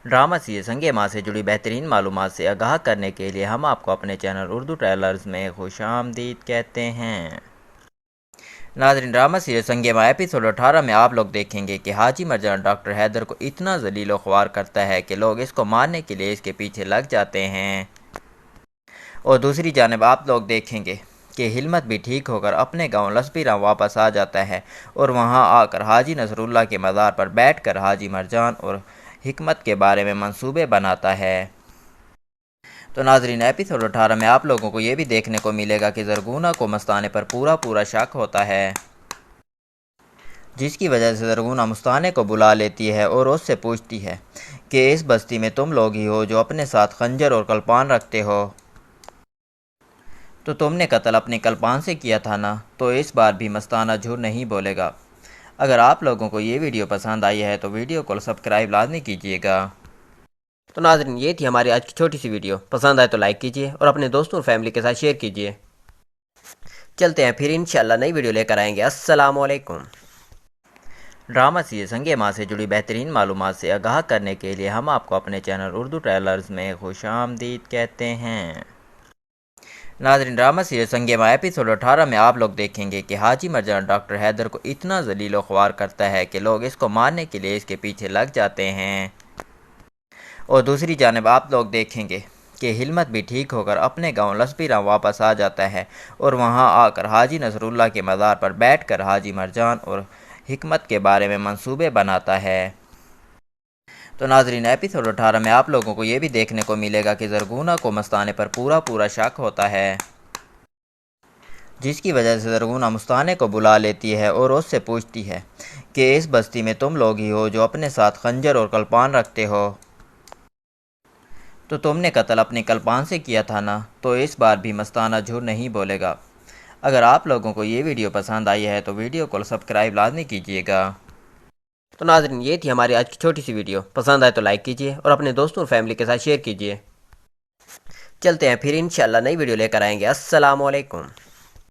Drama series سنگ ماں سے جڑی بہترین معلومات سے آگاہ کرنے کے لیے ہم آپ کو اپنے چینل اردو ٹریلرز میں خوش آمدید کہتے ہیں۔ ناظرین، ڈرامہ سیریز سنگ ماں ایپیسوڈ 18 میں آپ لوگ دیکھیں گے کہ حاجی مرجان ڈاکٹر حیدر کو اتنا ذلیل و خوار کرتا ہے کہ لوگ اس کو مارنے کے لیے اس کے پیچھے لگ جاتے ہیں، اور دوسری جانب آپ لوگ دیکھیں گے کہ ہلمت بھی ٹھیک ہو کر اپنے گاؤں لسپیرام واپس آ جاتا ہے اور وہاں آ کر حاجی نصر اللہ کے مزار پر بیٹھ کر حاجی مرجان اور حکمت کے بارے میں منصوبے بناتا ہے۔ تو ناظرین، ایپیسوڈ 18 میں آپ لوگوں کو یہ بھی دیکھنے کو ملے گا کہ زرگونہ کو مستانے پر پورا شک ہوتا ہے، جس کی وجہ سے زرگونہ مستانے کو بلا لیتی ہے اور اس سے پوچھتی ہے کہ اس بستی میں تم لوگ ہی ہو جو اپنے ساتھ خنجر اور کلپان رکھتے ہو، تو تم نے قتل اپنے کلپان سے کیا تھا نا؟ تو اس بار بھی مستانہ جھوٹ نہیں بولے گا۔ اگر آپ لوگوں کو یہ ویڈیو پسند آئی ہے تو ویڈیو کو سبسکرائب لازمی کیجیے گا۔ تو ناظرین، یہ تھی ہماری آج کی چھوٹی سی ویڈیو، پسند آئے تو لائک کیجیے اور اپنے دوستوں اور فیملی کے ساتھ شیئر کیجیے۔ چلتے ہیں، پھر انشاءاللہ نئی ویڈیو لے کر آئیں گے۔ السلام علیکم۔ ڈرامہ سیریز سنگ ماں سے جڑی بہترین معلومات سے آگاہ کرنے کے لیے ہم آپ کو اپنے چینل اردو ٹریلرز میں خوش آمدید کہتے ہیں۔ ناظرین، ڈرامہ سیریز سنگ ماں ایپیسوڈ 18 میں آپ لوگ دیکھیں گے کہ حاجی مرجان ڈاکٹر حیدر کو اتنا ذلیل و خوار کرتا ہے کہ لوگ اس کو مارنے کے لیے اس کے پیچھے لگ جاتے ہیں، اور دوسری جانب آپ لوگ دیکھیں گے کہ ہلمت بھی ٹھیک ہو کر اپنے گاؤں لسپیرام واپس آ جاتا ہے اور وہاں آ کر حاجی نصر اللہ کے مزار پر بیٹھ کر حاجی مرجان اور حکمت کے بارے میں منصوبے بناتا ہے۔ تو ناظرین، ایپیسوڈ 18 میں آپ لوگوں کو یہ بھی دیکھنے کو ملے گا کہ زرگونہ کو مستانے پر پورا شک ہوتا ہے، جس کی وجہ سے زرگونہ مستانے کو بلا لیتی ہے اور اس سے پوچھتی ہے کہ اس بستی میں تم لوگ ہی ہو جو اپنے ساتھ خنجر اور کلپان رکھتے ہو، تو تم نے قتل اپنے کلپان سے کیا تھا نا؟ تو اس بار بھی مستانہ جھوٹ نہیں بولے گا۔ اگر آپ لوگوں کو یہ ویڈیو پسند آئی ہے تو ویڈیو کو سبسکرائب لازمی کیجیے گا۔ تو ناظرین، یہ تھی ہماری آج کی چھوٹی سی ویڈیو، پسند آئے تو لائک کیجیے اور اپنے دوستوں اور فیملی کے ساتھ شیئر کیجیے۔ چلتے ہیں، پھر انشاءاللہ نئی ویڈیو لے کر آئیں گے۔ السلام علیکم۔